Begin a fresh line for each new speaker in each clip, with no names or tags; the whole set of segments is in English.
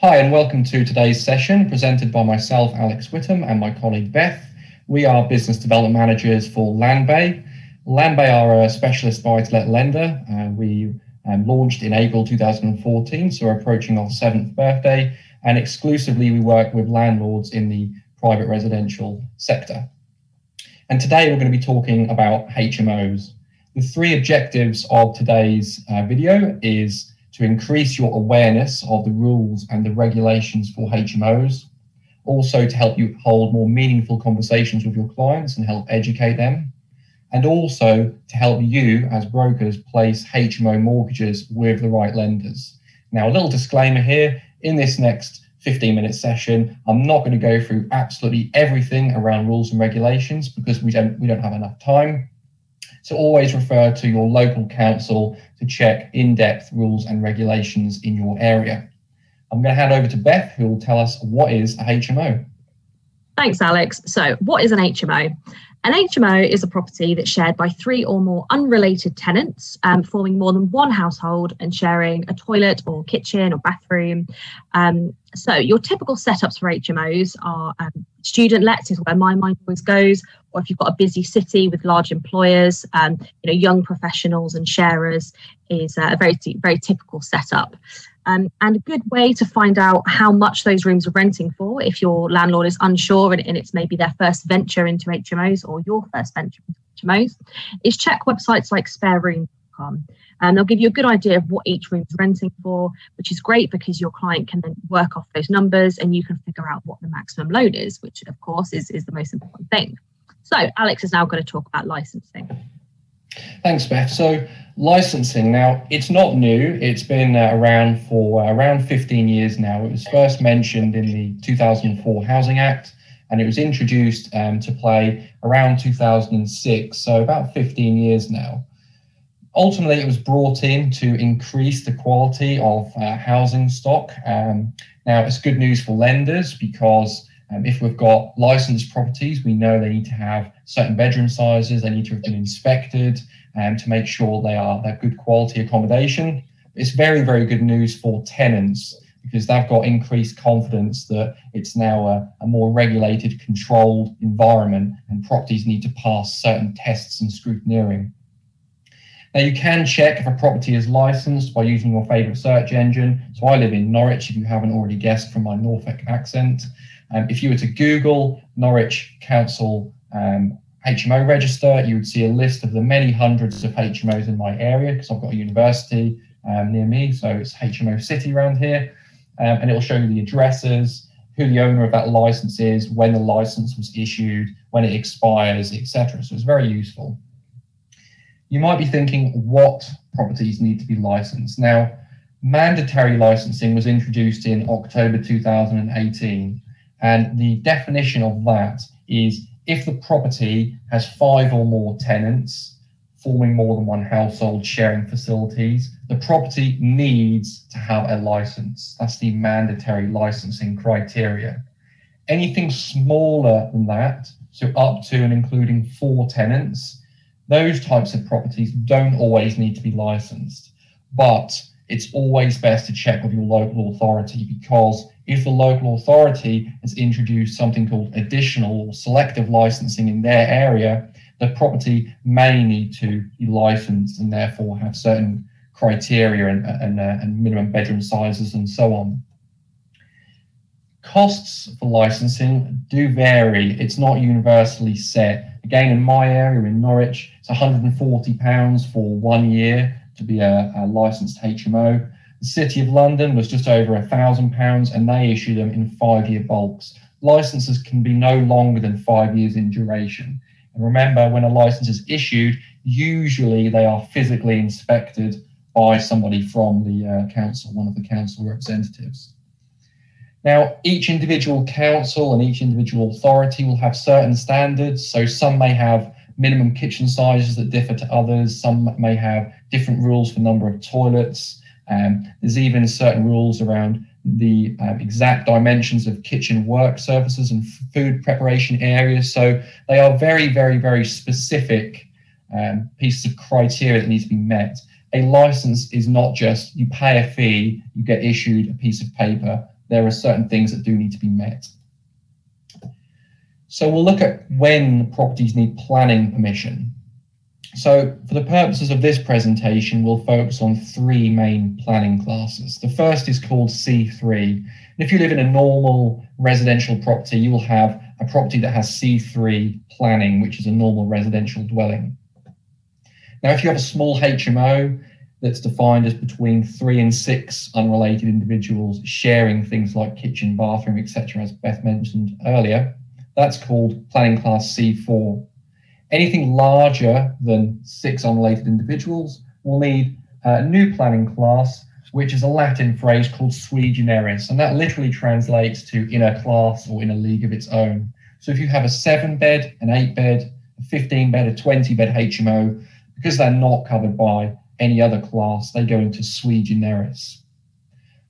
Hi, and welcome to today's session presented by myself, Alex Whittam, and my colleague Beth. We are business development managers for Landbay. Landbay are a specialist buy-to-let lender. We launched in April 2014, so we're approaching our 7th birthday, and exclusively we work with landlords in the private residential sector. And today we're going to be talking about HMOs. The three objectives of today's video is to increase your awareness of the rules and the regulations for HMOs, also to help you hold more meaningful conversations with your clients and help educate them, and also to help you as brokers place HMO mortgages with the right lenders. Now, a little disclaimer here, in this next 15-minute session, I'm not going to go through absolutely everything around rules and regulations because we don't have enough time. So always refer to your local council to check in-depth rules and regulations in your area. I'm going to hand over to Beth, who will tell us what is a HMO.
Thanks, Alex. So what is an HMO? An HMO is a property that's shared by 3 or more unrelated tenants, forming more than one household and sharing a toilet or kitchen or bathroom. So your typical setups for HMOs are student lets is where my mind always goes, or if you've got a busy city with large employers, young professionals and sharers is a very typical setup. And a good way to find out how much those rooms are renting for, if your landlord is unsure and it's maybe their first venture into HMOs or your first venture into HMOs, is check websites like spareroom.com. And they'll give you a good idea of what each room is renting for, which is great because your client can then work off those numbers and you can figure out what the maximum load is, which of course is the most important thing. So Alex is now going to talk about licensing.
Thanks, Beth. So licensing, now it's not new. It's been around for around 15 years now. It was first mentioned in the 2004 Housing Act, and it was introduced to play around 2006, so about 15 years now. Ultimately, it was brought in to increase the quality of housing stock. Now, it's good news for lenders because if we've got licensed properties, we know they need to have certain bedroom sizes, they need to have been inspected to make sure they're good quality accommodation. It's very, very good news for tenants because they've got increased confidence that it's now a more regulated, controlled environment and properties need to pass certain tests and scrutineering. Now, you can check if a property is licensed by using your favourite search engine. So I live in Norwich, if you haven't already guessed from my Norfolk accent. If you were to Google Norwich Council HMO register, you would see a list of the many hundreds of HMOs in my area because I've got a university near me, so it's HMO City around here. And it will show you the addresses, who the owner of that license is, when the license was issued, when it expires, etc. So it's very useful. You might be thinking, what properties need to be licensed? Now, mandatory licensing was introduced in October 2018, and the definition of that is if the property has 5 or more tenants forming more than one household sharing facilities, the property needs to have a license. That's the mandatory licensing criteria. Anything smaller than that, so up to and including 4 tenants, those types of properties don't always need to be licensed, but it's always best to check with your local authority because if the local authority has introduced something called additional or selective licensing in their area, the property may need to be licensed and therefore have certain criteria and minimum bedroom sizes and so on. Costs for licensing do vary. It's not universally set. Again, in my area in Norwich, it's £140 for 1 year to be a licensed HMO. The City of London was just over £1,000 and they issue them in 5-year bulks. Licenses can be no longer than 5 years in duration. And remember, when a license is issued, usually they are physically inspected by somebody from the council, one of the council representatives. Now, each individual council and each individual authority will have certain standards. So some may have minimum kitchen sizes that differ to others. Some may have different rules for number of toilets. There's even certain rules around the exact dimensions of kitchen work surfaces and food preparation areas. So they are very, very, very specific pieces of criteria that need to be met. A license is not just you pay a fee, you get issued a piece of paper. there are certain things that do need to be met. So we'll look at when properties need planning permission. So for the purposes of this presentation, we'll focus on three main planning classes. The first is called C3. And if you live in a normal residential property, you will have a property that has C3 planning, which is a normal residential dwelling. Now, if you have a small HMO that's defined as between 3 and 6 unrelated individuals sharing things like kitchen, bathroom, etc., as Beth mentioned earlier, that's called planning class C4. Anything larger than 6 unrelated individuals will need a new planning class, which is a Latin phrase called sui generis, and that literally translates to in a class or in a league of its own. So if you have a 7-bed, an 8-bed, a 15-bed, a 20-bed HMO, because they're not covered by any other class, they go into sui generis.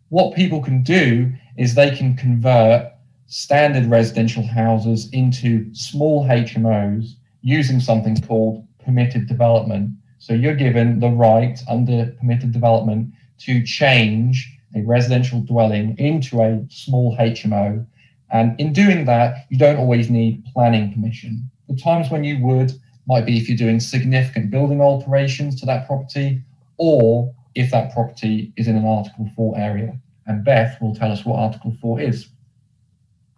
What people can do is they can convert standard residential houses into small HMOs using something called permitted development. So you're given the right under permitted development to change a residential dwelling into a small HMO. And in doing that, you don't always need planning permission. The times when you would might be if you're doing significant building alterations to that property, or if that property is in an Article 4 area. And Beth will tell us what Article 4 is.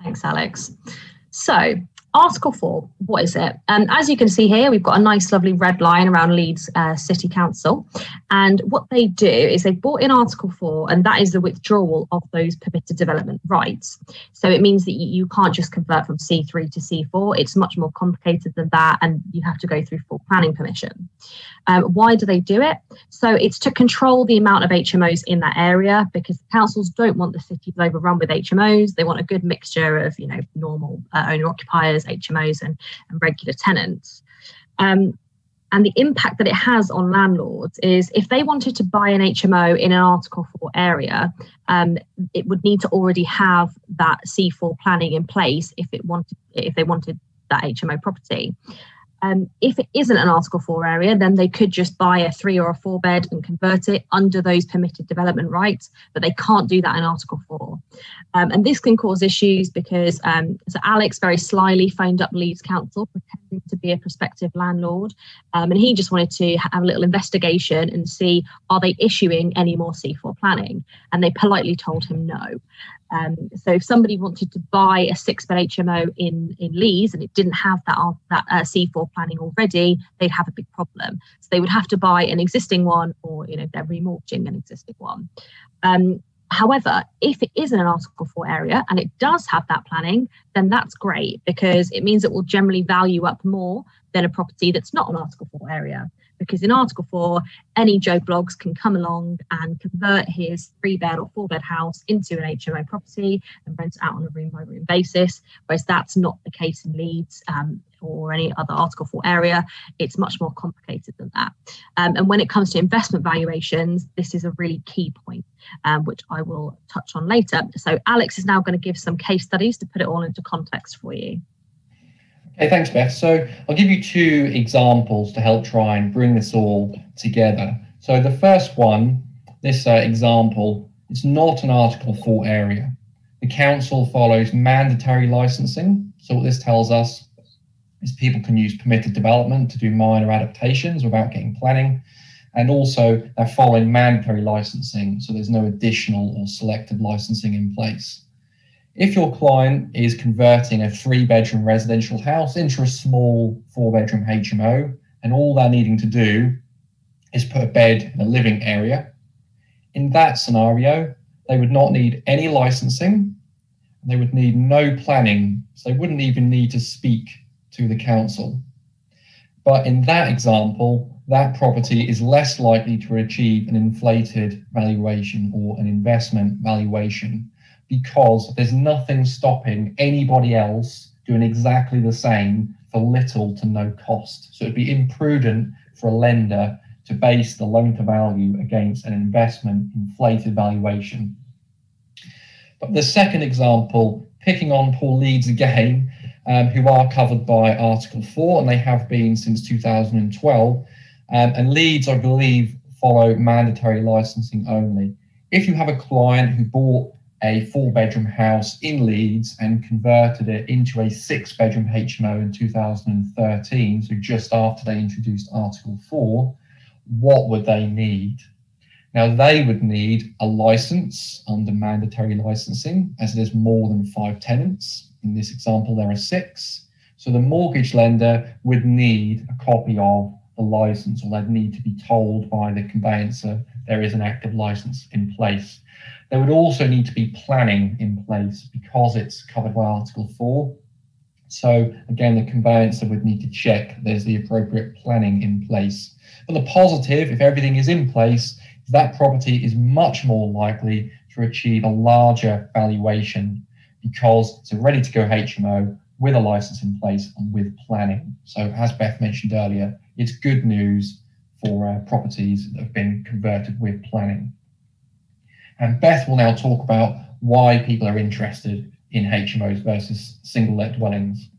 Thanks, Alex. So, Article 4, what is it? As you can see here, we've got a nice, lovely red line around Leeds City Council. And what they do is they've brought in Article 4, and that is the withdrawal of those permitted development rights. So it means that you can't just convert from C3 to C4. It's much more complicated than that, and you have to go through full planning permission. Why do they do it? So it's to control the amount of HMOs in that area, because the councils don't want the cities overrun with HMOs. They want a good mixture of, normal owner-occupiers, HMOs and regular tenants. And the impact that it has on landlords is if they wanted to buy an HMO in an Article 4 area, it would need to already have that C4 planning in place if they wanted that HMO property. If it isn't an Article 4 area, then they could just buy a 3 or a 4 bed and convert it under those permitted development rights, but they can't do that in Article 4. And this can cause issues because so Alex very slyly phoned up Leeds Council pretending to be a prospective landlord, and he just wanted to have a little investigation and see, are they issuing any more C4 planning? And they politely told him no. So if somebody wanted to buy a 6-bed HMO in Leeds and it didn't have that C4 planning already, they'd have a big problem. So they would have to buy an existing one, or they're remortgaging an existing one. However, if it is in an Article 4 area and it does have that planning, then that's great, because it means it will generally value up more than a property that's not an Article 4 area. Because in Article 4, any Joe Bloggs can come along and convert his 3-bed or 4-bed house into an HMO property and rent it out on a room-by-room basis, whereas that's not the case in Leeds or any other Article 4 area. It's much more complicated than that. And when it comes to investment valuations, this is a really key point, which I will touch on later. So Alex is now going to give some case studies to put it all into context for you.
Okay, thanks, Beth. So I'll give you 2 examples to help try and bring this all together. So the first one, this example, it's not an Article 4 area. The council follows mandatory licensing. So what this tells us is people can use permitted development to do minor adaptations without getting planning. And also they're following mandatory licensing, so there's no additional or selective licensing in place. If your client is converting a 3-bedroom residential house into a small 4-bedroom HMO, and all they're needing to do is put a bed in a living area, in that scenario, they would not need any licensing, and they would need no planning, so they wouldn't even need to speak to the council. But in that example, that property is less likely to achieve an inflated valuation or an investment valuation, because there's nothing stopping anybody else doing exactly the same for little to no cost. So it'd be imprudent for a lender to base the loan to value against an investment inflated valuation. But the second example, picking on poor Leeds again, who are covered by Article 4, and they have been since 2012, and Leeds, I believe, follow mandatory licensing only. If you have a client who bought a 4-bedroom house in Leeds and converted it into a 6-bedroom HMO in 2013, so just after they introduced Article 4, what would they need? Now, they would need a license under mandatory licensing, as there's more than 5 tenants. In this example, there are 6. So the mortgage lender would need a copy of the license, or they'd need to be told by the conveyancer there is an active license in place. There would also need to be planning in place because it's covered by Article 4. So again, the conveyancer would need to check there's the appropriate planning in place. But the positive, if everything is in place, is that property is much more likely to achieve a larger valuation because it's a ready-to-go HMO with a license in place and with planning. So as Beth mentioned earlier, it's good news for properties that have been converted with planning. And Beth will now talk about why people are interested in HMOs versus single-let dwellings.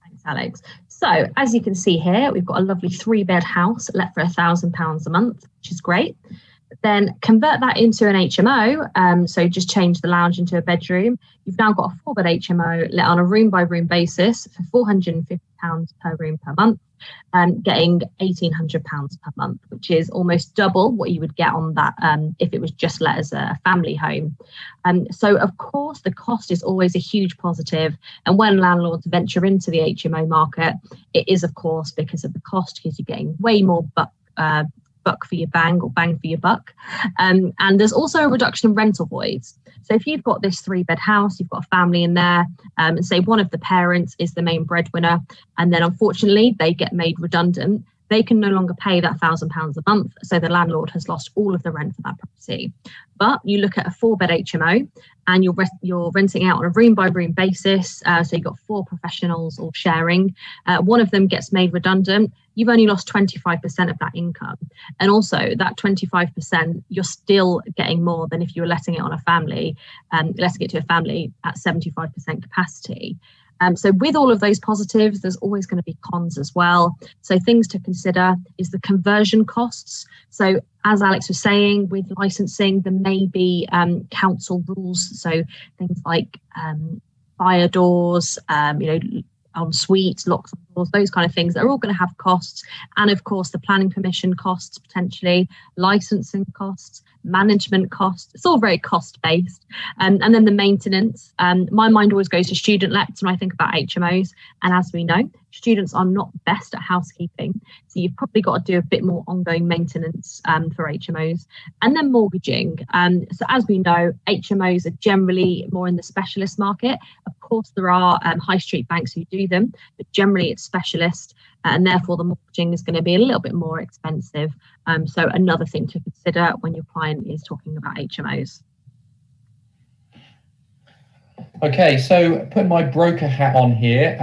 Thanks, Alex. So as you can see here, we've got a lovely 3-bed house let for £1,000 a month, which is great. Then convert that into an HMO, so just change the lounge into a bedroom. You've now got a 4-bed HMO let on a room-by-room basis for £450 per room per month, getting £1,800 per month, which is almost double what you would get on that if it was just let as a family home. So, of course, the cost is always a huge positive. And when landlords venture into the HMO market, it is, of course, because of the cost, because you're getting way more buck for your bang, or bang for your buck. And there's also a reduction in rental voids. So if you've got this 3-bed house, you've got a family in there, and say one of the parents is the main breadwinner, and then unfortunately they get made redundant, they can no longer pay that £1,000 a month. So the landlord has lost all of the rent for that property. But you look at a 4-bed HMO and you're renting out on a room-by-room basis. So you've got 4 professionals all sharing. One of them gets made redundant. You've only lost 25% of that income. And also that 25%, you're still getting more than if you were letting it on a family, letting it to a family at 75% capacity. So with all of those positives, there's always going to be cons as well. So things to consider is the conversion costs. So as Alex was saying, with licensing, there may be council rules. So things like fire doors, en suites, locks on doors, those kind of things, they're all going to have costs. And of course, the planning permission costs, potentially, licensing costs, management costs. It's all very cost based. And then the maintenance. My mind always goes to student lets when I think about HMOs. And as we know, students are not best at housekeeping. So you've probably got to do a bit more ongoing maintenance for HMOs. And then mortgaging. So as we know, HMOs are generally more in the specialist market. Of course, there are high street banks who do them, but generally it's specialist. And therefore the mortgaging is going to be a little bit more expensive. So another thing to consider when your client is talking about HMOs.
Okay, so putting my broker hat on here,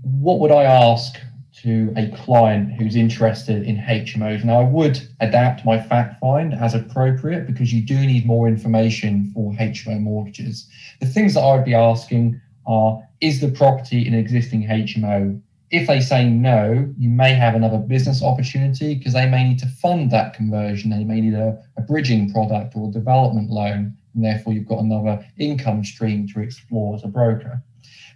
what would I ask to a client who's interested in HMOs? Now, I would adapt my fact find as appropriate because you do need more information for HMO mortgages. The things that I would be asking are, is the property an existing HMO? If they say no, you may have another business opportunity because they may need to fund that conversion. They may need a bridging product or a development loan, and therefore you've got another income stream to explore as a broker.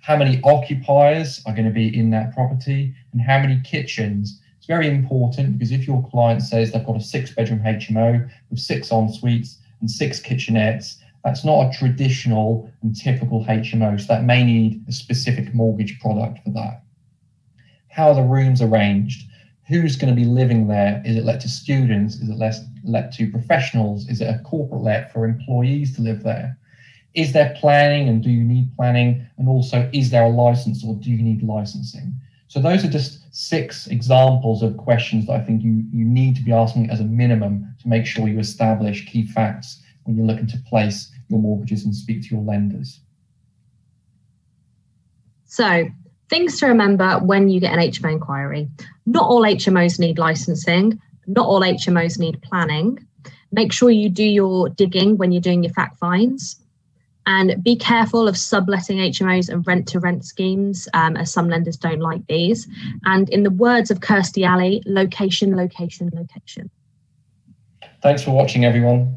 How many occupiers are going to be in that property and how many kitchens? It's very important because if your client says they've got a 6-bedroom HMO with 6 en suites and 6 kitchenettes, that's not a traditional and typical HMO. So that may need a specific mortgage product for that. How are the rooms arranged? Who's going to be living there? Is it let to students? Is it let to professionals? Is it a corporate let for employees to live there? Is there planning and do you need planning? And also, is there a license or do you need licensing? So those are just 6 examples of questions that I think you need to be asking as a minimum to make sure you establish key facts when you're looking to place your mortgages and speak to your lenders.
So things to remember when you get an HMO inquiry. Not all HMOs need licensing. Not all HMOs need planning. Make sure you do your digging when you're doing your fact finds. And be careful of subletting HMOs and rent-to-rent schemes, as some lenders don't like these. And in the words of Kirstie Alley, location, location, location.
Thanks for watching, everyone.